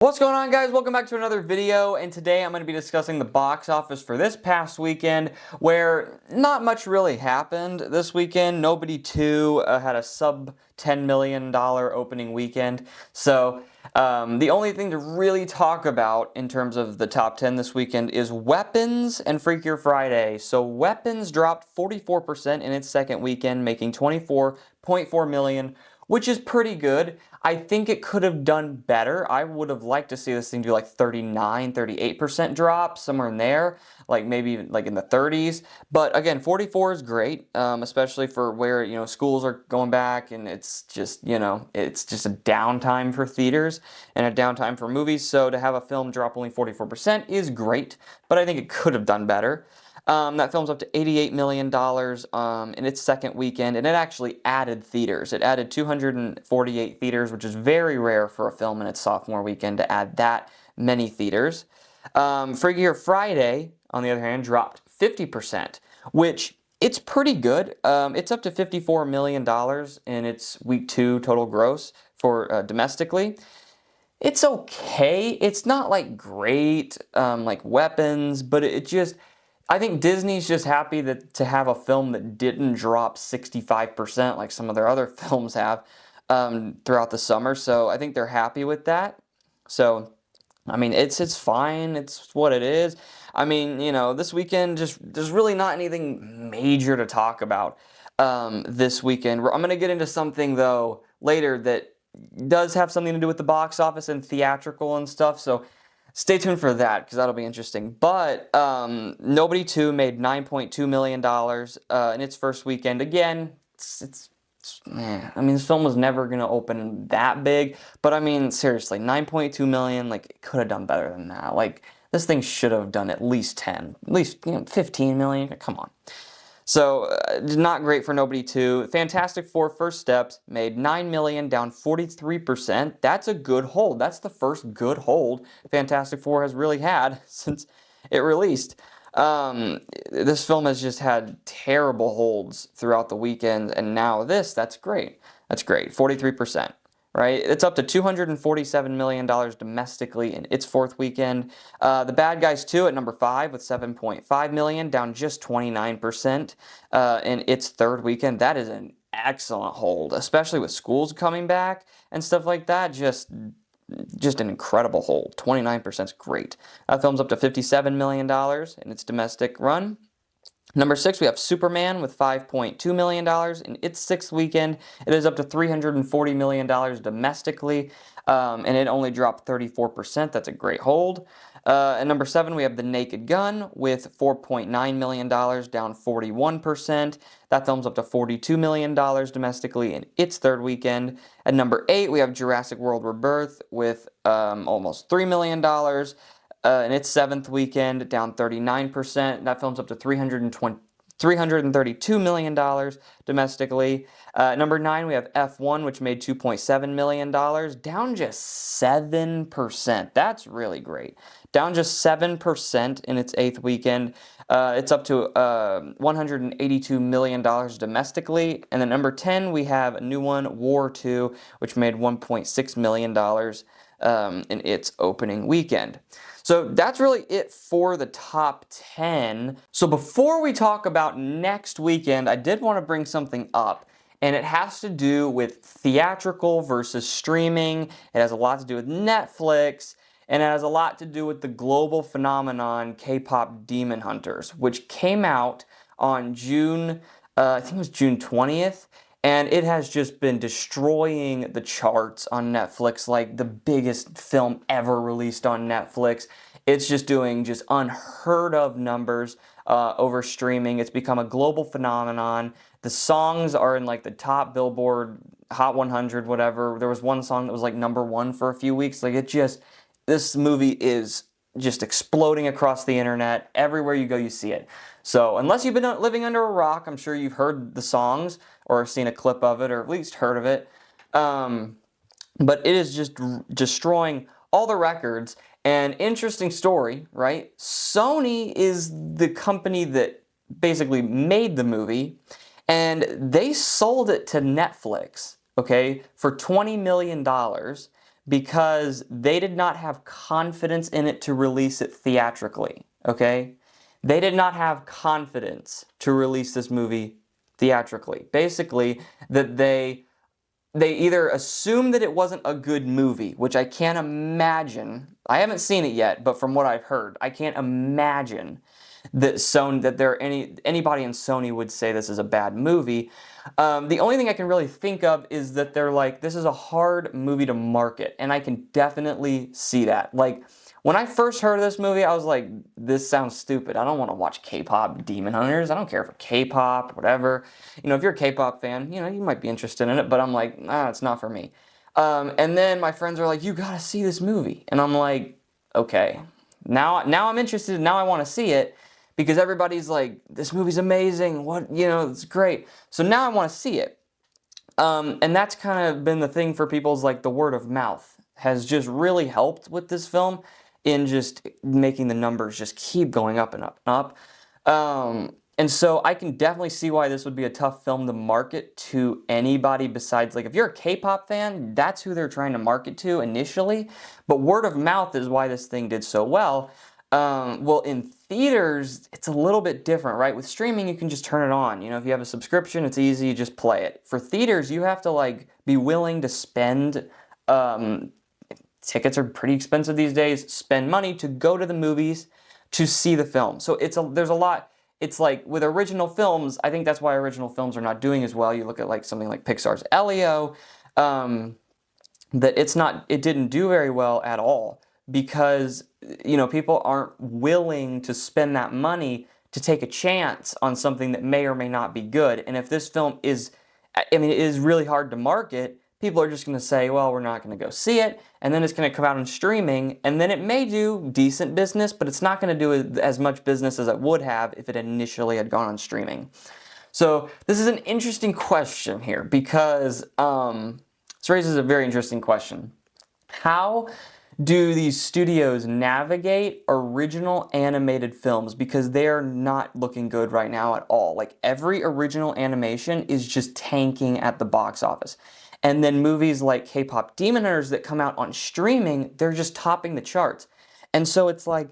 What's going on, guys? Welcome back to another video, and today I'm going to be discussing the box office for this past weekend, where not much really happened this weekend. Nobody 2 had a sub $10 million opening weekend, so the only thing to really talk about in terms of the top 10 this weekend is Weapons and Freakier Friday. So Weapons dropped 44% in its second weekend, making $24.4 million, which is pretty good. I think it could have done better. I would have liked to see this thing do like 39, 38% drop, somewhere in there, like maybe like in the 30s. But again, 44 is great, especially for where, schools are going back and it's just, it's just a downtime for theaters and a downtime for movies. So to have a film drop only 44% is great, but I think it could have done better. That film's up to $88 million in its second weekend, and it actually added theaters. It added 248 theaters, which is very rare for a film in its sophomore weekend to add that many theaters. Freakier Friday, on the other hand, dropped 50%, which it's pretty good. It's up to $54 million in its week 2 total gross for domestically. It's okay. It's not like great, like Weapons, but I think Disney's just happy to have a film that didn't drop 65% like some of their other films have throughout the summer. So I think they're happy with that. So, I mean, it's fine. It's what it is. I mean, this weekend, there's really not anything major to talk about this weekend. I'm going to get into something, though, later that does have something to do with the box office and theatrical and stuff. So stay tuned for that, because that'll be interesting. But Nobody 2 made $9.2 million in its first weekend. Again, I mean, this film was never going to open that big. But I mean, seriously, $9.2 million, like, it could have done better than that. Like, this thing should have done at least 10, at least, 15 million. Come on. So, not great for Nobody 2. Fantastic Four First Steps made $9 million, down 43%. That's a good hold. That's the first good hold Fantastic Four has really had since it released. This film has just had terrible holds throughout the weekend, and now that's great. That's great. 43%. Right? It's up to $247 million domestically in its fourth weekend. The Bad Guys 2 at number 5 with $7.5 million, down just 29% in its third weekend. That is an excellent hold, especially with schools coming back and stuff like that. Just an incredible hold. 29% is great. That film's up to $57 million in its domestic run. Number 6, we have Superman with $5.2 million in its sixth weekend. It is up to $340 million domestically, and it only dropped 34%. That's a great hold. At number 7, we have The Naked Gun with $4.9 million, down 41%. That film's up to $42 million domestically in its third weekend. At number 8, we have Jurassic World Rebirth with almost $3 million. In its seventh weekend, down 39%. That film's up to $332 million domestically. Number 9, we have F1, which made $2.7 million, down just 7%. That's really great. Down just 7% in its eighth weekend. It's up to $182 million domestically. And then number 10, we have a new one, War 2, which made $1.6 million in its opening weekend. So that's really it for the top 10. So before we talk about next weekend, I did want to bring something up, and it has to do with theatrical versus streaming. It has a lot to do with Netflix, and it has a lot to do with the global phenomenon K-pop Demon Hunters, which came out on I think it was June 20th. And it has just been destroying the charts on Netflix, like the biggest film ever released on Netflix. It's just doing just unheard of numbers over streaming. It's become a global phenomenon. The songs are in like the top Billboard Hot 100, whatever. There was one song that was like number 1 for a few weeks. This movie is just exploding across the internet. Everywhere you go, you see it. So unless you've been living under a rock, I'm sure you've heard the songs or seen a clip of it or at least heard of it. But it is just destroying all the records. And interesting story, right? Sony is the company that basically made the movie, and they sold it to Netflix, okay, for $20 million because they did not have confidence in it to release it theatrically, okay? They did not have confidence to release this movie theatrically. Basically, that they either assumed that it wasn't a good movie, which I can't imagine. I haven't seen it yet, but from what I've heard, I can't imagine that anybody in Sony would say this is a bad movie. The only thing I can really think of is that they're like, this is a hard movie to market, and I can definitely see that. Like, when I first heard of this movie, I was like, this sounds stupid. I don't want to watch K-pop Demon Hunters. I don't care for K-pop, whatever. You know, if you're a K-pop fan, you know, you might be interested in it, but I'm like, nah, it's not for me. And then my friends are like, you gotta see this movie. And I'm like, okay. Now I'm interested. Now I want to see it because everybody's like, this movie's amazing. What, you know, it's great. So now I want to see it. And that's kind of been the thing for people's, like, the word of mouth has just really helped with this film in just making the numbers just keep going up and up and up. And so I can definitely see why this would be a tough film to market to anybody besides, like, if you're a K-pop fan, that's who they're trying to market to initially. But word of mouth is why this thing did so well. Well, in theaters, it's a little bit different, right? With streaming, you can just turn it on. You know, if you have a subscription, it's easy, you just play it. For theaters, you have to, like, be willing to spend, tickets are pretty expensive these days, spend money to go to the movies to see the film. So there's a lot, it's like with original films, I think that's why original films are not doing as well. You look at like something like Pixar's Elio, that it didn't do very well at all because, you know, people aren't willing to spend that money to take a chance on something that may or may not be good. And if this film is, I mean, it is really hard to market, people are just going to say, well, we're not going to go see it, and then it's going to come out on streaming, and then it may do decent business, but it's not going to do as much business as it would have if it initially had gone on streaming. So this is an interesting question here because this raises a very interesting question. How do these studios navigate original animated films? Because they are not looking good right now at all. Like, every original animation is just tanking at the box office. And then movies like K-pop Demon Hunters that come out on streaming, they're just topping the charts. And so it's like,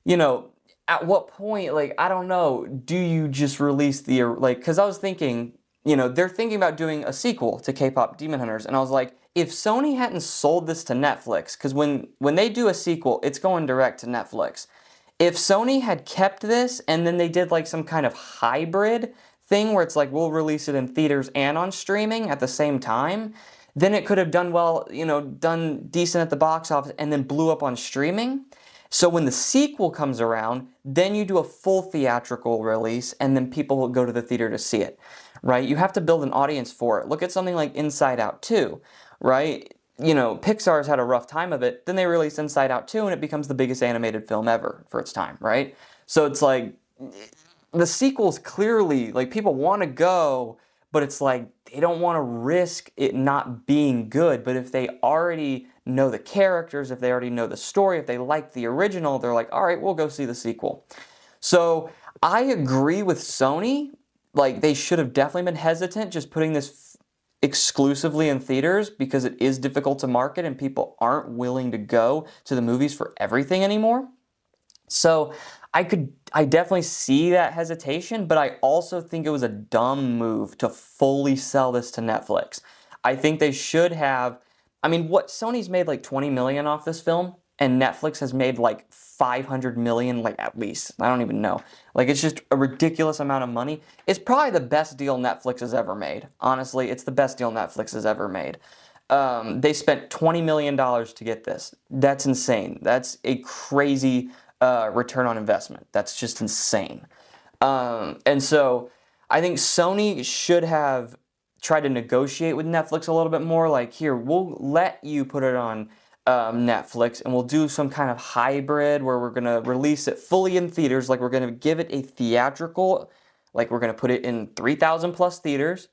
you know, at what point, like, I don't know, do you just release the, like, because I was thinking, you know, they're thinking about doing a sequel to K-pop Demon Hunters, and I was like, if Sony hadn't sold this to Netflix, because when they do a sequel, it's going direct to Netflix. If Sony had kept this and then they did like some kind of hybrid thing where it's like we'll release it in theaters and on streaming at the same time, then it could have done well, you know, done decent at the box office and then blew up on streaming. So when the sequel comes around, then you do a full theatrical release and then people will go to the theater to see it, right? You have to build an audience for it. Look at something like Inside Out 2, right? You know, Pixar's had a rough time of it, then they release Inside Out 2 and it becomes the biggest animated film ever for its time, right? So it's like, the sequel's clearly, like, people want to go, but it's like, they don't want to risk it not being good. But if they already know the characters, if they already know the story, if they like the original, they're like, all right, we'll go see the sequel. So I agree with Sony. Like, they should have definitely been hesitant just putting this exclusively in theaters because it is difficult to market and people aren't willing to go to the movies for everything anymore. So I definitely see that hesitation, but I also think it was a dumb move to fully sell this to Netflix. I think they should have, I mean, what, Sony's made like 20 million off this film, and Netflix has made like 500 million, like, at least. I don't even know. Like, it's just a ridiculous amount of money. It's probably the best deal Netflix has ever made. Honestly, it's the best deal Netflix has ever made. They spent $20 million to get this. That's insane. That's a crazy return on investment. That's just insane. And so I think Sony should have tried to negotiate with Netflix a little bit more. Like, here, we'll let you put it on Netflix, and we'll do some kind of hybrid where we're going to release it fully in theaters. Like, we're going to give it a theatrical, like, we're going to put it in 3,000 plus theaters.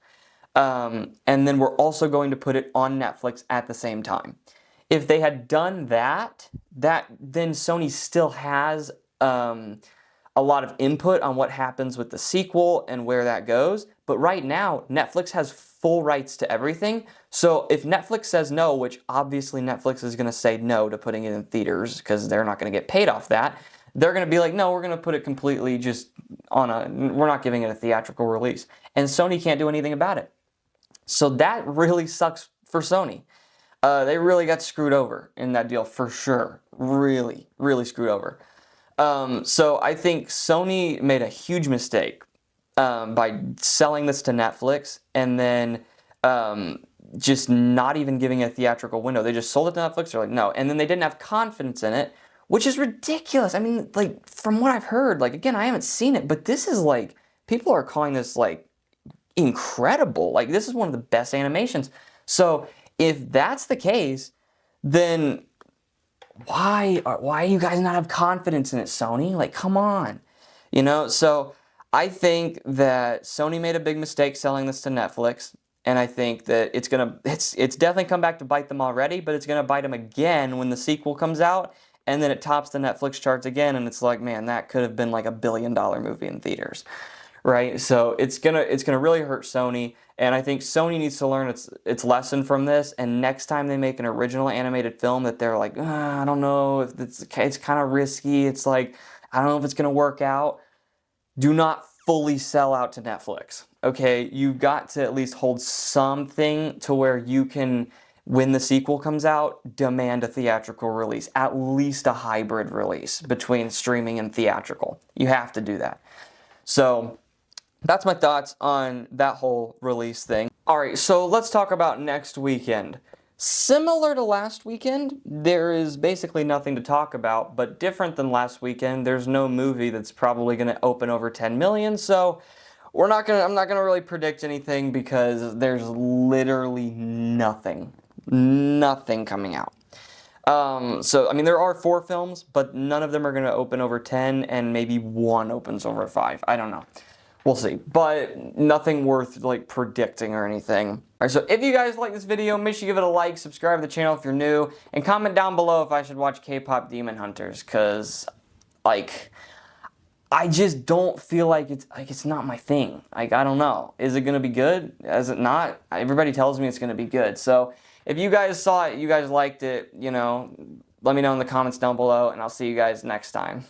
And then we're also going to put it on Netflix at the same time. If they had done that then Sony still has a lot of input on what happens with the sequel and where that goes. But right now, Netflix has full rights to everything. So if Netflix says no, which obviously Netflix is going to say no to putting it in theaters because they're not going to get paid off that, they're going to be like, no, we're going to put it completely just we're not giving it a theatrical release. And Sony can't do anything about it. So that really sucks for Sony. They really got screwed over in that deal for sure. Really, really screwed over. So I think Sony made a huge mistake by selling this to Netflix and then just not even giving it a theatrical window. They just sold it to Netflix. They're like, no. And then they didn't have confidence in it, which is ridiculous. I mean, like, from what I've heard, like, again, I haven't seen it, but this is like, people are calling this like incredible. Like, this is one of the best animations. So if that's the case, then why you guys not have confidence in it, Sony? Like, come on. You know, so I think that Sony made a big mistake selling this to Netflix, and I think that it's definitely come back to bite them already, but it's gonna bite them again when the sequel comes out, and then it tops the Netflix charts again, and it's like, man, that could have been like $1 billion movie in theaters, right? So it's gonna really hurt Sony, and I think Sony needs to learn its lesson from this, and next time they make an original animated film that they're like, I don't know if it's kind of risky, it's like, I don't know if it's gonna work out. Do not fully sell out to Netflix, okay? You've got to at least hold something to where you can, when the sequel comes out, demand a theatrical release, at least a hybrid release between streaming and theatrical. You have to do that. So that's my thoughts on that whole release thing. All right, so let's talk about next weekend. Similar to last weekend, there is basically nothing to talk about, but different than last weekend, there's no movie that's probably going to open over 10 million, so I'm not going to really predict anything because there's literally nothing coming out. So, I mean, there are 4 films, but none of them are going to open over 10, and maybe one opens over 5. I don't know. We'll see, but nothing worth like predicting or anything. All right, so if you guys like this video, make sure you give it a like, subscribe to the channel if you're new, and comment down below if I should watch K-pop Demon Hunters, because like, I just don't feel like it's not my thing. Like, I don't know. Is it gonna be good? Is it not? Everybody tells me it's gonna be good. So if you guys saw it, you guys liked it, you know, let me know in the comments down below, and I'll see you guys next time.